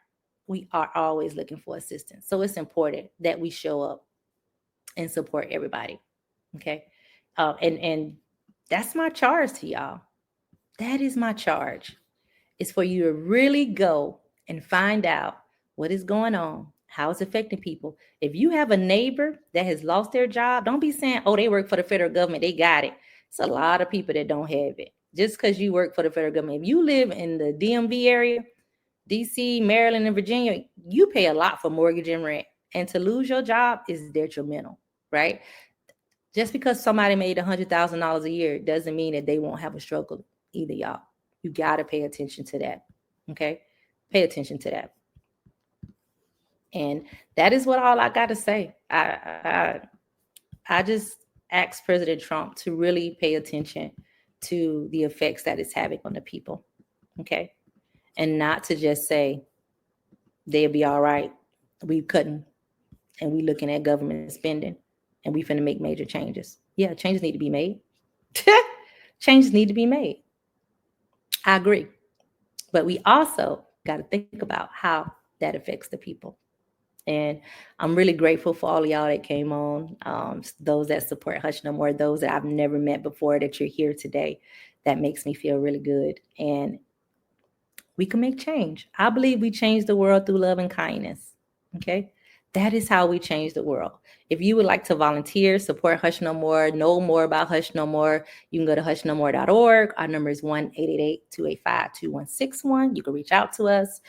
always looking for assistance. So it's important that we show up and support everybody. Okay. And that's my charge to y'all. That is my charge. It's for you to really go and find out what is going on, how it's affecting people. If you have a neighbor that has lost their job, don't be saying, oh, they work for the federal government, they got it. It's a lot of people that don't have it. Just because you work for the federal government. If you live in the DMV area, DC, Maryland, and Virginia, you pay a lot for mortgage and rent. And to lose your job is detrimental, right? Just because somebody made $100,000 a year doesn't mean that they won't have a struggle either, y'all. You got to pay attention to that, okay? Pay attention to that. And that is what all I got to say. I just asked President Trump to really pay attention to the effects that it's having on the people, okay? And not to just say, they'll be all right. We couldn't. And we looking at government spending. And we finna make major changes. Yeah, changes need to be made. Changes need to be made. I agree. But we also got to think about how that affects the people. And I'm really grateful for all of y'all that came on, those that support Hush No More, those that I've never met before that you're here today. That makes me feel really good. And we can make change. I believe we change the world through love and kindness. Okay? That is how we change the world. If you would like to volunteer, support Hush No More, know more about Hush No More, you can go to hushnomore.org. Our number is 1-888-285-2161. You can reach out to us.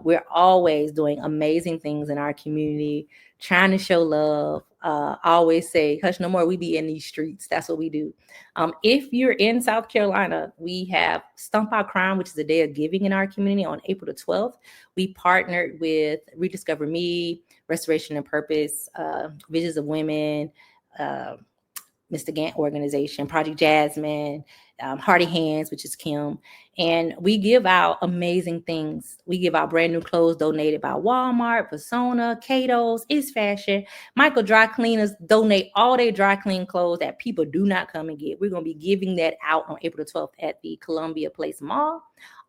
We're always doing amazing things in our community, trying to show love. I always say, Hush No More, we be in these streets. That's what we do. If you're in South Carolina, we have Stump Out Crime, which is a day of giving in our community on April the 12th. We partnered with Rediscover Me, Restoration and Purpose, Visions of Women, Mr. Gant Organization, Project Jasmine, Hearty Hands, which is Kim. And we give out amazing things. We give out brand new clothes donated by Walmart, Persona, Cato's, Is Fashion. Michael Dry Cleaners donate all their dry clean clothes that people do not come and get. We're going to be giving that out on April the 12th at the Columbia Place Mall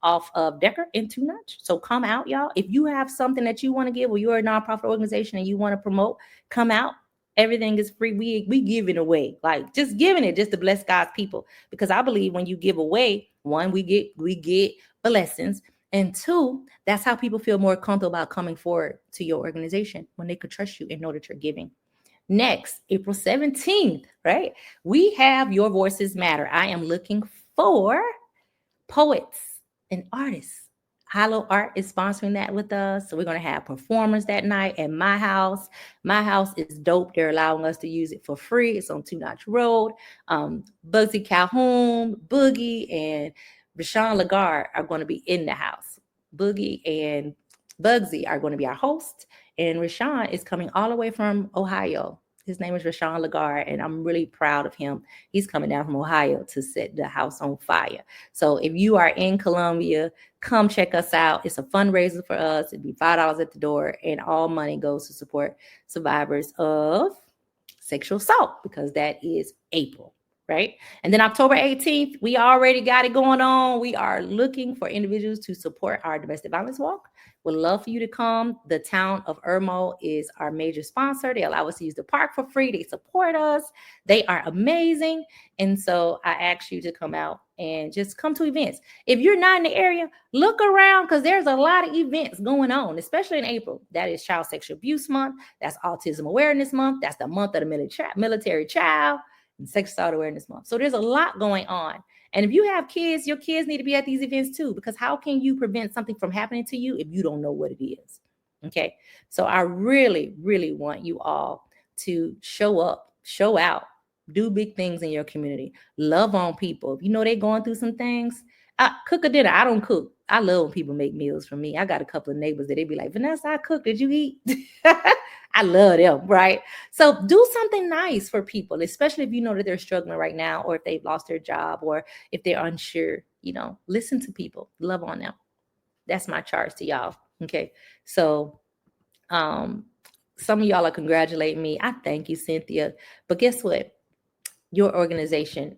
off of Decker and Two Notch. So come out, y'all. If you have something that you want to give or you're a nonprofit organization and you want to promote, come out. Everything is free. We give it away, like just giving it just to bless God's people. Because I believe when you give away, one, we get blessings, and two, that's how people feel more comfortable about coming forward to your organization when they could trust you and know that you're giving. Next, April 17th, right? We have Your Voices Matter. I am looking for poets and artists. Hollow Art is sponsoring that with us. So we're going to have performers that night at my house. My house is dope. They're allowing us to use it for free. It's on Two Notch Road. Bugsy Calhoun, Boogie, and Rashawn Lagarde are going to be in the house. Boogie and Bugsy are going to be our host. And Rashawn is coming all the way from Ohio. His name is Rashawn Lagarde, and I'm really proud of him. He's coming down from Ohio to set the house on fire. So if you are in Columbia, come check us out. It's a fundraiser for us. It'd be $5 at the door, and all money goes to support survivors of sexual assault, because that is April, right? And then October 18th, we already got it going on. We are looking for individuals to support our domestic violence walk. Would love for you to come. The town of Irmo is our major sponsor. They allow us to use the park for free. They support us. They are amazing. And so I ask you to come out and just come to events. If you're not in the area, look around, because there's a lot of events going on, especially in April. That is Child Sexual Abuse Month. That's Autism Awareness Month. That's the month of the military child. and Sexual Assault Awareness Month. So there's a lot going on. And if you have kids, your kids need to be at these events too, because how can you prevent something from happening to you if you don't know what it is? Okay. So I really, really want you all to show up, show out, do big things in your community, love on people. If you know they're going through some things, cook a dinner. I don't cook. I love when people make meals for me. I got a couple of neighbors that they be like, Vanessa, I cook. Did you eat? I love them, right? So do something nice for people, especially if you know that they're struggling right now, or if they've lost their job, or if they're unsure. Listen to people, love on them. That's my charge to y'all. Okay. So some of y'all are congratulating me. I thank you, Cynthia. But guess what? Your organization,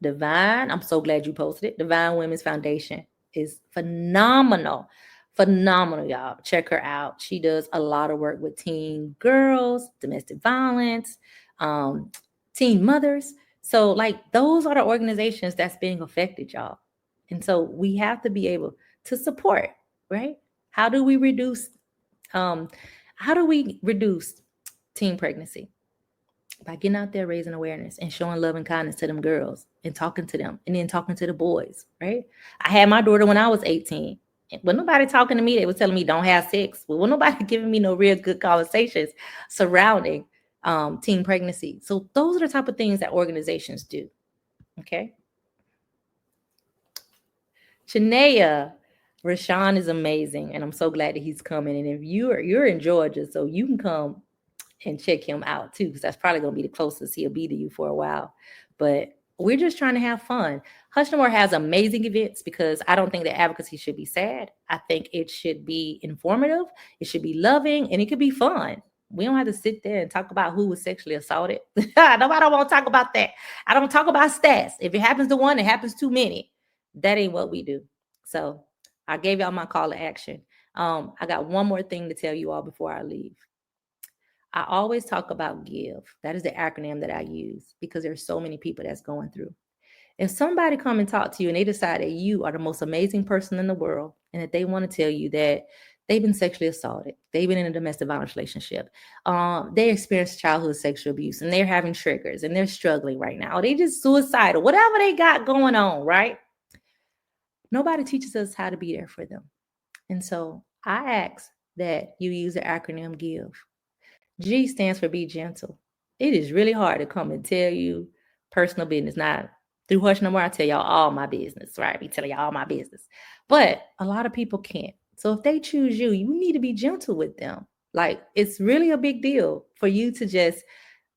Divine, I'm so glad you posted it. Divine Women's Foundation is phenomenal. Phenomenal, y'all. Check her out. She does a lot of work with teen girls, domestic violence, teen mothers. So, those are the organizations that's being affected, y'all. And so we have to be able to support, right? How do we reduce teen pregnancy? By getting out there, raising awareness and showing love and kindness to them girls and talking to them, and then talking to the boys, right? I had my daughter when I was 18. When nobody talking to me, they were telling me don't have sex. Well, when nobody giving me no real good conversations surrounding teen pregnancy. So those are the type of things that organizations do. Okay. Shania, Rashawn is amazing, and I'm so glad that he's coming. And if you're in Georgia, so you can come and check him out too, because that's probably going to be the closest he'll be to you for a while. But we're just trying to have fun. Hush No More has amazing events, because I don't think that advocacy should be sad. I think it should be informative. It should be loving, and it could be fun. We don't have to sit there and talk about who was sexually assaulted. Nobody want to talk about that. I don't talk about stats. If it happens to one, it happens to many. That ain't what we do. So I gave y'all my call to action. I got one more thing to tell you all before I leave. I always talk about GIVE. That is the acronym that I use, because there's so many people that's going through. If somebody come and talk to you and they decide that you are the most amazing person in the world, and that they want to tell you that they've been sexually assaulted, they've been in a domestic violence relationship, they experienced childhood sexual abuse, and they're having triggers, and they're struggling right now, or they just suicidal, whatever they got going on, right? Nobody teaches us how to be there for them. And so I ask that you use the acronym GIVE. G stands for be gentle. It is really hard to come and tell you personal business. Now, through Hush No More, I tell y'all all my business, right? I be telling y'all all my business. But a lot of people can't. So if they choose you, you need to be gentle with them. It's really a big deal for you to just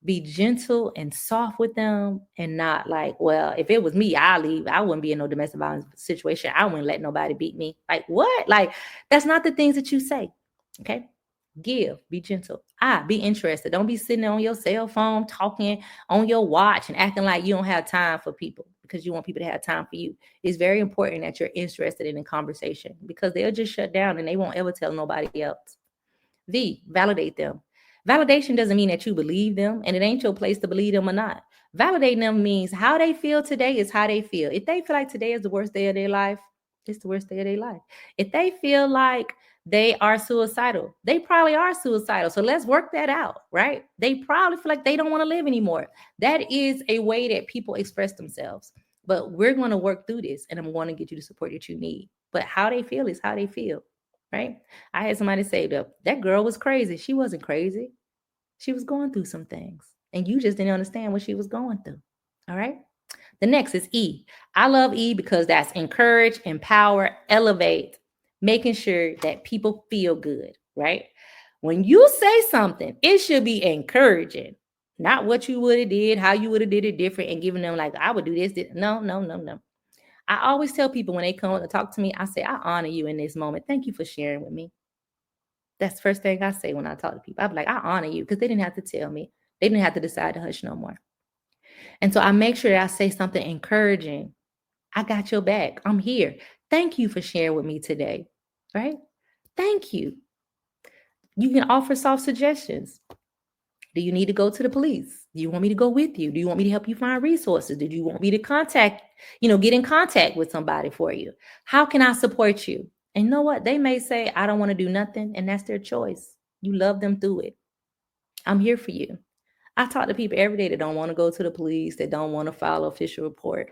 be gentle and soft with them, and not well, if it was me, I'll leave. I wouldn't be in no domestic violence situation. I wouldn't let nobody beat me. What? That's not the things that you say. Okay. Give, be gentle. Be interested. Don't be sitting on your cell phone, talking on your watch and acting like you don't have time for people, because you want people to have time for you. It's very important that you're interested in a conversation, because they'll just shut down and they won't ever tell nobody else. Validate them. Validation doesn't mean that you believe them, and it ain't your place to believe them or not. Validating them means how they feel today is how they feel. If they feel like today is the worst day of their life, it's the worst day of their life. If they feel like they are suicidal, they probably are suicidal. So let's work that out, right? They probably feel like they don't want to live anymore. That is a way that people express themselves. But we're going to work through this, and I'm going to get you the support that you need. But how they feel is how they feel, right? I had somebody say that girl was crazy. She wasn't crazy. She was going through some things, and you just didn't understand what she was going through. All right. The next is E. I love E because that's encourage, empower, elevate, making sure that people feel good, right? When you say something, it should be encouraging, not what you would have did, how you would have did it different, and giving them I would do this. No. I always tell people when they come to talk to me, I say, I honor you in this moment. Thank you for sharing with me. That's the first thing I say when I talk to people. I'm like, I honor you, because they didn't have to tell me. They didn't have to decide to hush no more. And so I make sure that I say something encouraging. I got your back. I'm here. Thank you for sharing with me today, right? Thank you. You can offer soft suggestions. Do you need to go to the police? Do you want me to go with you? Do you want me to help you find resources? Do you want me to get in contact with somebody for you? How can I support you? And you know what? They may say, I don't want to do nothing, and that's their choice. You love them through it. I'm here for you. I talk to people every day that don't want to go to the police, that don't want to file an official report.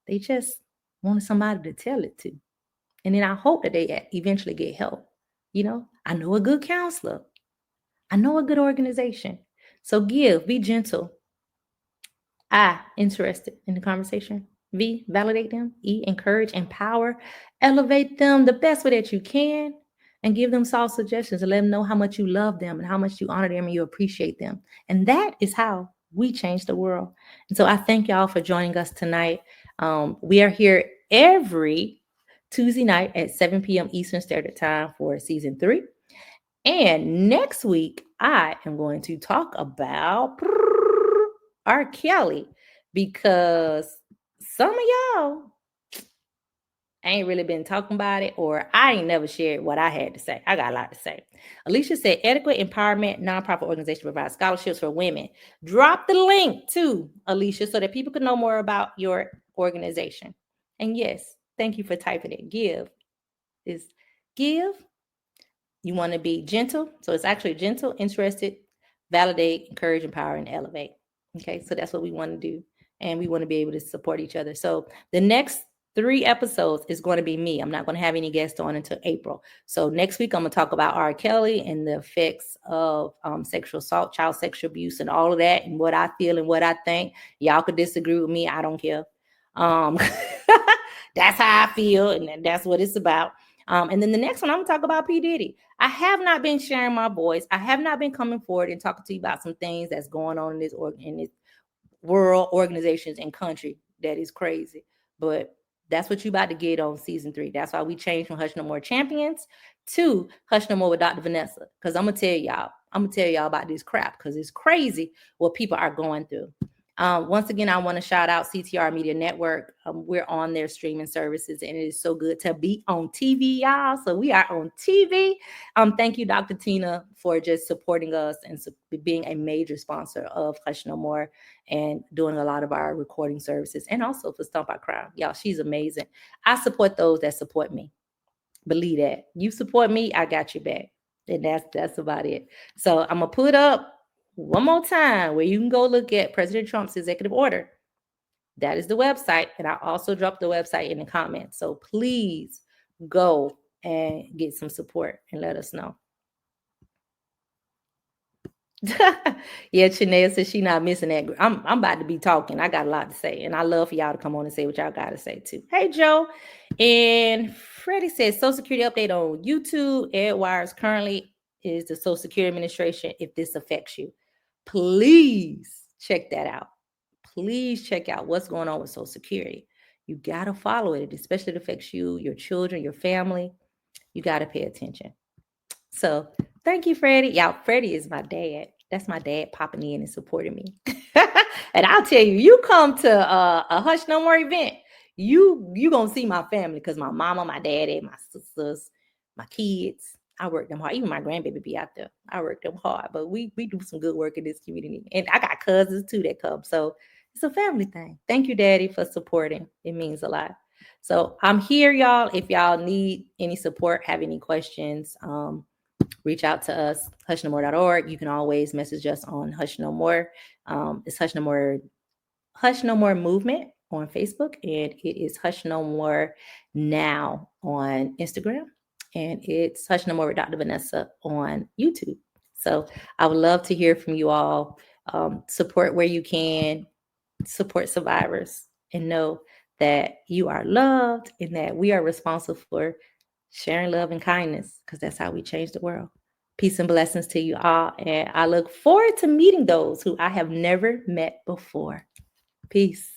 They just wanted somebody to tell it to. And then I hope that they eventually get help. I know a good counselor. I know a good organization. So give, be gentle. I, interested in the conversation. V, validate them. E, encourage, empower, elevate them the best way that you can, and give them soft suggestions and let them know how much you love them and how much you honor them and you appreciate them. And that is how we change the world. And so I thank y'all for joining us tonight. We are here every Tuesday night at 7 p.m. Eastern Standard Time for season 3. And next week, I am going to talk about R. Kelly, because some of y'all ain't really been talking about it, or I ain't never shared what I had to say. I got a lot to say. Alicia said, adequate empowerment nonprofit organization provides scholarships for women. Drop the link to Alicia so that people can know more about your organization. And yes, thank you for typing it. Give is give. You want to be gentle. So it's actually gentle, interested, validate, encourage, empower, and elevate. Okay, so that's what we want to do. And we want to be able to support each other. So the next 3 episodes is going to be me. I'm not going to have any guests on until April. So next week, I'm going to talk about R. Kelly and the effects of sexual assault, child sexual abuse, and all of that, and what I feel and what I think. Y'all could disagree with me. I don't care. That's how I feel, and that's what it's about. And then the next one, I'm going to talk about P. Diddy. I have not been sharing my voice. I have not been coming forward and talking to you about some things that's going on in this world, organizations, and country that is crazy. But that's what you about to get on season 3. That's why we changed from Hush No More Champions to Hush No More with Dr. Vanessa. Because I'm going to tell y'all about this crap, because it's crazy what people are going through. Once again, I want to shout out CTR Media Network. We're on their streaming services, and it is so good to be on TV, y'all. So we are on TV. Thank you, Dr. Tina, for just supporting us and being a major sponsor of Hush No More and doing a lot of our recording services, and also for Stomp Our Crowd. Y'all, she's amazing. I support those that support me. Believe that. You support me, I got your back. And that's about it. So I'm going to put up one more time where you can go look at President Trump's executive order. That is the website. And I also dropped the website in the comments. So please go and get some support and let us know. Yeah, Chanel says she's not missing that. I'm about to be talking. I got a lot to say. And I love for y'all to come on and say what y'all got to say too. Hey, Joe. And Freddie says Social Security update on YouTube. Ed Wires currently is the Social Security Administration. If this affects you, please check that out. Please check out what's going on with Social Security. You got to follow it, especially if it affects you, your children, your family. You got to pay attention. So thank you, Freddie. Y'all, Freddie is my dad. That's my dad popping in and supporting me. And I'll tell you, you come to a Hush No More event, you gonna see my family, because my mama, my daddy, my sisters, my kids, I work them hard. Even my grandbaby be out there. I work them hard. But we do some good work in this community. And I got cousins too that come. So it's a family thing. Thank you, Daddy, for supporting. It means a lot. So I'm here, y'all. If y'all need any support, have any questions, reach out to us, hushnomore.org. You can always message us on Hush No More. It's Hush No More Movement on Facebook, and it is Hush No More Now on Instagram, and it's Hush No More with Dr. Vanessa on YouTube. So I would love to hear from you all. Support where you can, support survivors, and know that you are loved and that we are responsible for sharing love and kindness, because that's how we change the world. Peace and blessings to you all. And I look forward to meeting those who I have never met before. Peace.